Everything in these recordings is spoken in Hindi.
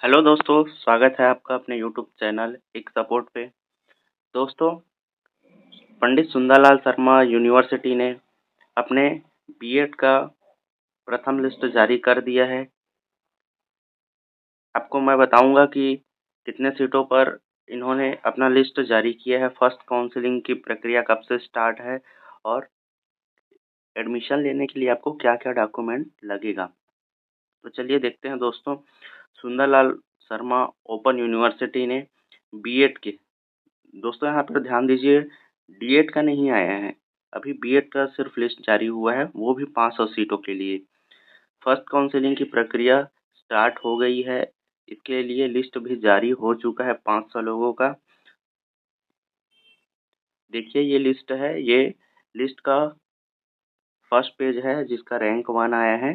हेलो दोस्तों, स्वागत है आपका अपने यूट्यूब चैनल एक सपोर्ट पे। दोस्तों, पंडित सुंदरलाल शर्मा यूनिवर्सिटी ने अपने बीएड का प्रथम लिस्ट जारी कर दिया है। आपको मैं बताऊंगा कि कितने सीटों पर इन्होंने अपना लिस्ट जारी किया है, फर्स्ट काउंसलिंग की प्रक्रिया कब से स्टार्ट है और एडमिशन लेने के लिए आपको क्या-क्या डॉक्यूमेंट लगेगा। तो चलिए देखते हैं दोस्तों, सुंदरलाल शर्मा ओपन यूनिवर्सिटी ने बीएड के दोस्तों यहाँ पर ध्यान दीजिए, डीएड का नहीं आया है। अभी बीएड का सिर्फ लिस्ट जारी हुआ है, वो भी 500 सीटों के लिए। फर्स्ट काउंसलिंग की प्रक्रिया स्टार्ट हो गई है, इसके लिए लिस्ट भी जारी हो चुका है 500 लोगों का। देखिए ये लिस्ट है, ये लिस्ट का फर्स्ट पेज है जिसका रैंक 1 आया है।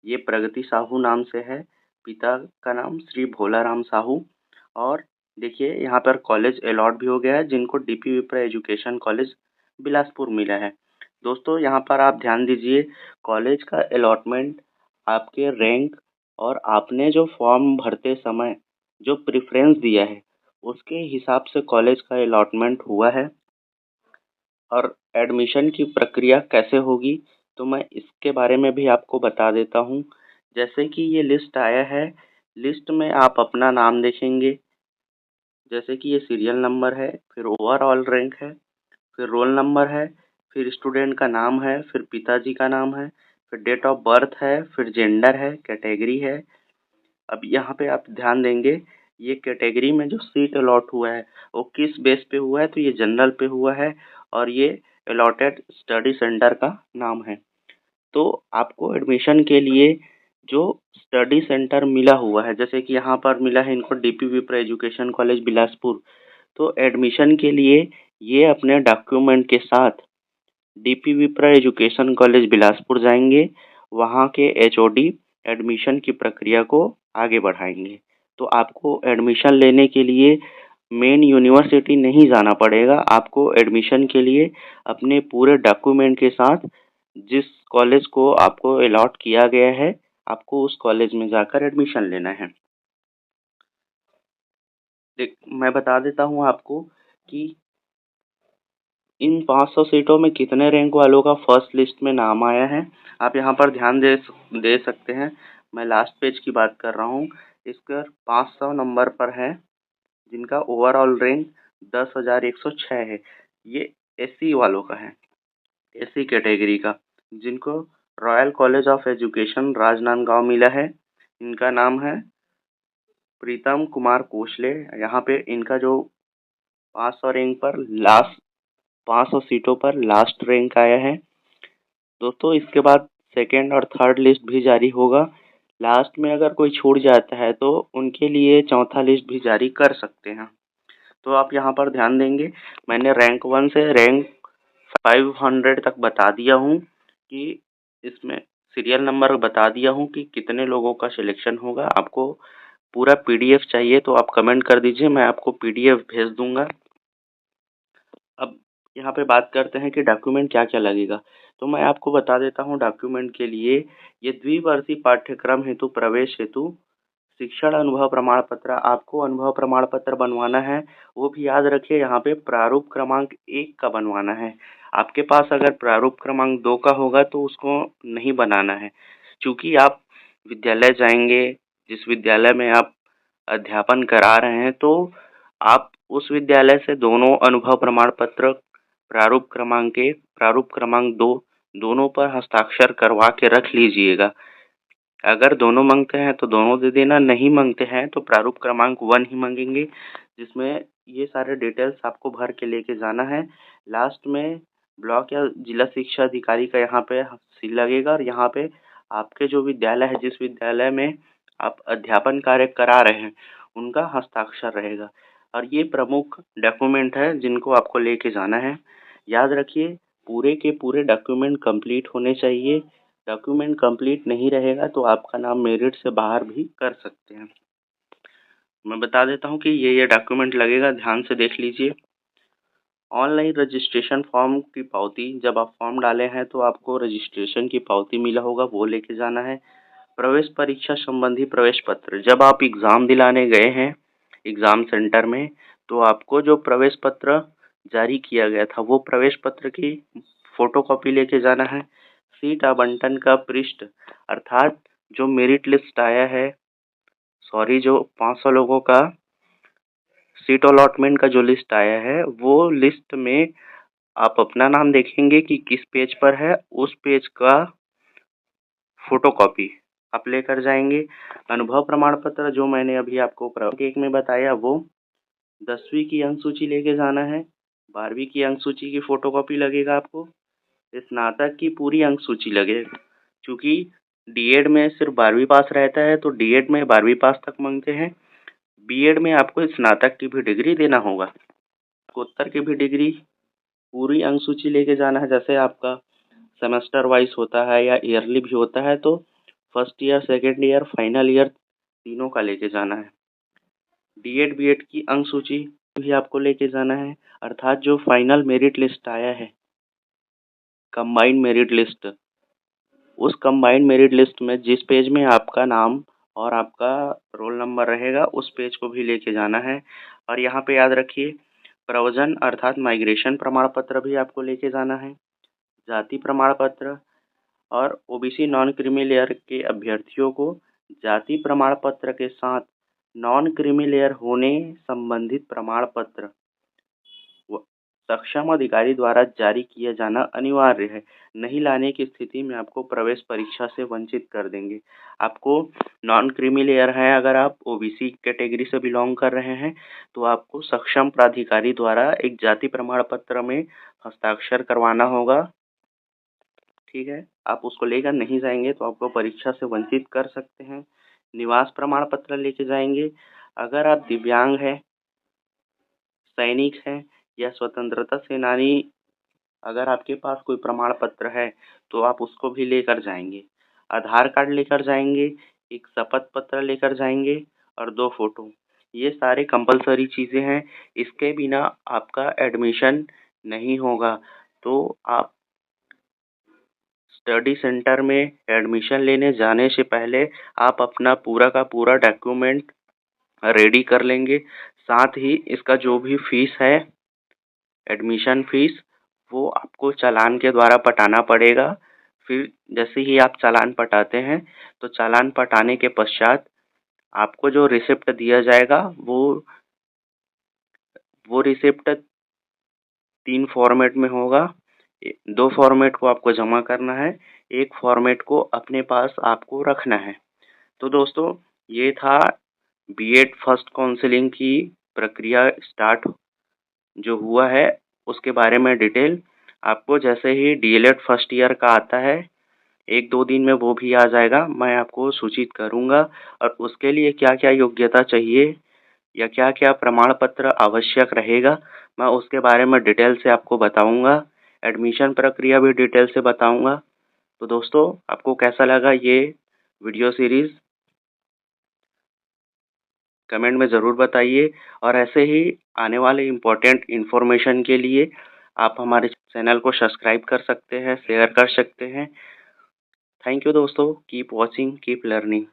ये प्रगति साहू नाम से है, पिता का नाम श्री भोलाराम साहू। और देखिए यहाँ पर कॉलेज अलॉट भी हो गया है, जिनको डीपी विप्र एजुकेशन कॉलेज बिलासपुर मिला है। दोस्तों यहाँ पर आप ध्यान दीजिए, कॉलेज का अलॉटमेंट आपके रैंक और आपने जो फॉर्म भरते समय जो प्रेफरेंस दिया है उसके हिसाब से कॉलेज का अलॉटमेंट हुआ है। और एडमिशन की प्रक्रिया कैसे होगी, तो मैं इसके बारे में भी आपको बता देता हूँ। जैसे कि ये लिस्ट आया है, लिस्ट में आप अपना नाम देखेंगे, जैसे कि ये सीरियल नंबर है, फिर ओवरऑल रैंक है, फिर रोल नंबर है, फिर स्टूडेंट का नाम है, फिर पिताजी का नाम है, फिर डेट ऑफ बर्थ है, फिर जेंडर है, कैटेगरी है। अब यहाँ पे आप ध्यान देंगे, ये कैटेगरी में जो सीट अलॉट हुआ है वो किस बेस पे हुआ है, तो ये जनरल पे हुआ है और ये अलॉटेड स्टडी सेंटर का नाम है। तो आपको एडमिशन के लिए जो स्टडी सेंटर मिला हुआ है, जैसे कि यहाँ पर मिला है इनको डीपी विप्र एजुकेशन कॉलेज बिलासपुर, तो एडमिशन के लिए ये अपने डॉक्यूमेंट के साथ डीपी विप्र एजुकेशन कॉलेज बिलासपुर जाएंगे, वहाँ के एचओडी एडमिशन की प्रक्रिया को आगे बढ़ाएंगे। तो आपको एडमिशन लेने के लिए मेन यूनिवर्सिटी नहीं जाना पड़ेगा, आपको एडमिशन के लिए अपने पूरे डॉक्यूमेंट के साथ जिस कॉलेज को आपको अलॉट किया गया है, आपको उस कॉलेज में जाकर एडमिशन लेना है। मैं बता देता हूँ आपको कि इन 500 सीटों में कितने रैंक वालों का फर्स्ट लिस्ट में नाम आया है। आप यहाँ पर ध्यान दे सकते हैं, मैं लास्ट पेज की बात कर रहा हूँ। इसका 500 नंबर पर है, जिनका ओवरऑल रैंक 10,106 है। ये एससी वालों का है, एससी कैटेगरी का, जिनको royal college of education Rajnandgaon मिला है। इनका नाम है प्रीतम कुमार कोशले। यहाँ पे इनका जो 500 रैंक पर लास्ट 500 सीटों पर लास्ट रैंक आया है। दोस्तों इसके बाद सेकेंड और थर्ड लिस्ट भी जारी होगा। लास्ट में अगर कोई छूट जाता है तो उनके लिए चौथा लिस्ट भी जारी कर सकते हैं। तो आप यहाँ पर ध्यान देंगे, मैंने रैंक 1 से रैंक 500 तक बता दिया हूँ कि इसमें सीरियल नंबर बता दिया हूँ कि कितने लोगों का सिलेक्शन होगा। आपको पूरा पीडीएफ चाहिए तो आप कमेंट कर दीजिए, मैं आपको पीडीएफ भेज दूंगा। अब यहाँ पे बात करते हैं कि डॉक्यूमेंट क्या क्या लगेगा। तो मैं आपको बता देता हूँ डॉक्यूमेंट के लिए, ये द्विवर्षीय पाठ्यक्रम हेतु प्रवेश हेतु शिक्षण अनुभव प्रमाण पत्र, आपको अनुभव प्रमाण पत्र बनवाना है। वो भी याद रखिए, यहाँ पे प्रारूप क्रमांक 1 का बनवाना है। आपके पास अगर प्रारूप क्रमांक 2 का होगा तो उसको नहीं बनाना है, क्योंकि आप विद्यालय जाएंगे, जिस विद्यालय में आप अध्यापन करा रहे हैं, तो आप उस विद्यालय से दोनों अनुभव प्रमाण पत्र प्रारूप क्रमांक 1 प्रारूप क्रमांक 2 दोनों पर हस्ताक्षर करवा के रख लीजिएगा। अगर दोनों मांगते हैं तो दोनों दे देना, नहीं मांगते हैं तो प्रारूप क्रमांक 1 ही मांगेंगे, जिसमें ये सारे डिटेल्स आपको भर के लेके जाना है। लास्ट में ब्लॉक या जिला शिक्षा अधिकारी का यहाँ पे सील लगेगा और यहाँ पे आपके जो विद्यालय है, जिस विद्यालय में आप अध्यापन कार्य करा रहे हैं, उनका हस्ताक्षर रहेगा। और ये प्रमुख डॉक्यूमेंट है जिनको आपको लेके जाना है। याद रखिए, पूरे के पूरे डॉक्यूमेंट कंप्लीट होने चाहिए। डॉक्यूमेंट कंप्लीट नहीं रहेगा तो आपका नाम मेरिट से बाहर भी कर सकते हैं। मैं बता देता हूँ कि ये डॉक्यूमेंट लगेगा, ध्यान से देख लीजिए। ऑनलाइन रजिस्ट्रेशन फॉर्म की पावती, जब आप फॉर्म डाले हैं तो आपको रजिस्ट्रेशन की पावती मिला होगा, वो लेके जाना है। प्रवेश परीक्षा संबंधी प्रवेश पत्र। जब आप एग्ज़ाम दिलाने गए हैं एग्ज़ाम सेंटर में, तो आपको जो प्रवेश पत्र जारी किया गया था वो प्रवेश पत्र की फ़ोटोकॉपी लेके जाना है। सीट आवंटन का पृष्ठ अर्थात जो मेरिट लिस्ट आया है, जो 500 लोगों का सीट अलॉटमेंट का जो लिस्ट आया है, वो लिस्ट में आप अपना नाम देखेंगे कि किस पेज पर है, उस पेज का फोटोकॉपी आप लेकर जाएंगे। अनुभव प्रमाण पत्र जो मैंने अभी आपको प्रश्न 1 में बताया, वो 10वीं की अंक सूची लेके जाना है। 12वीं की अंक सूची की फोटोकॉपी लगेगा आपको। स्नातक की पूरी अंक सूची लगेगा, क्योंकि डीएड में सिर्फ 12वीं पास रहता है, तो डीएड में 12वीं पास तक मांगते हैं। बीएड में आपको स्नातक की भी डिग्री देना होगा, उत्तर की भी डिग्री, पूरी अंक सूची लेके जाना है। जैसे आपका सेमेस्टर वाइज होता है या ईयरली भी होता है, तो first year, second year, final year तीनों का लेके जाना है। डीएड बीएड की अंक सूची भी आपको लेके जाना है, अर्थात जो फाइनल मेरिट लिस्ट आया है, कंबाइंड मेरिट लिस्ट, उस कंबाइंड मेरिट लिस्ट में जिस पेज में आपका नाम और आपका रोल नंबर रहेगा, उस पेज को भी लेके जाना है। और यहाँ पे याद रखिए, प्रव्रजन अर्थात माइग्रेशन प्रमाण पत्र भी आपको लेके जाना है। जाति प्रमाण पत्र और ओबीसी नॉन क्रीमी लेयर के अभ्यर्थियों को जाति प्रमाण पत्र के साथ नॉन क्रीमी लेयर होने संबंधित प्रमाण पत्र सक्षम अधिकारी द्वारा जारी किया जाना अनिवार्य है। नहीं लाने की स्थिति में आपको प्रवेश परीक्षा से वंचित कर देंगे। आपको नॉन क्रीमी लेयर है, अगर आप ओबीसी कैटेगरी से बिलोंग कर रहे हैं, तो आपको सक्षम प्राधिकारी द्वारा एक जाति प्रमाण पत्र में हस्ताक्षर करवाना होगा। ठीक है, आप उसको लेकर नहीं जाएंगे तो आपको परीक्षा से वंचित कर सकते हैं। निवास प्रमाण पत्र लेके जाएंगे। अगर आप दिव्यांग हैं, सैनिक हैं या स्वतंत्रता सेनानी, अगर आपके पास कोई प्रमाण पत्र है तो आप उसको भी लेकर जाएंगे। आधार कार्ड लेकर जाएंगे, एक शपथ पत्र लेकर जाएंगे और 2 फोटो। ये सारे कंपलसरी चीज़ें हैं। इसके बिना आपका एडमिशन नहीं होगा। तो आप स्टडी सेंटर में एडमिशन लेने जाने से पहले आप अपना पूरा का पूरा डॉक्यूमेंट रेडी कर लेंगे। साथ ही इसका जो भी फीस है, एडमिशन फीस, वो आपको चालान के द्वारा पटाना पड़ेगा। फिर जैसे ही आप चालान पटाते हैं, तो चालान पटाने के पश्चात आपको जो रिसिप्ट दिया जाएगा, वो रिसिप्ट 3 फॉर्मेट में होगा। 2 फॉर्मेट को आपको जमा करना है, 1 फॉर्मेट को अपने पास आपको रखना है। तो दोस्तों, ये था बीएड फर्स्ट काउंसलिंग की प्रक्रिया स्टार्ट जो हुआ है, उसके बारे में डिटेल। आपको जैसे ही डीएलएड फर्स्ट ईयर का आता है, 1-2 दिन में वो भी आ जाएगा, मैं आपको सूचित करूँगा। और उसके लिए क्या-क्या योग्यता चाहिए या क्या-क्या प्रमाण पत्र आवश्यक रहेगा, मैं उसके बारे में डिटेल से आपको बताऊँगा। एडमिशन प्रक्रिया भी डिटेल से बताऊँगा। तो दोस्तों, आपको कैसा लगा ये वीडियो सीरीज़, कमेंट में ज़रूर बताइए। और ऐसे ही आने वाले इम्पोर्टेंट इन्फॉर्मेशन के लिए आप हमारे चैनल को सब्सक्राइब कर सकते हैं, शेयर कर सकते हैं। थैंक यू दोस्तों, कीप वॉचिंग, कीप लर्निंग।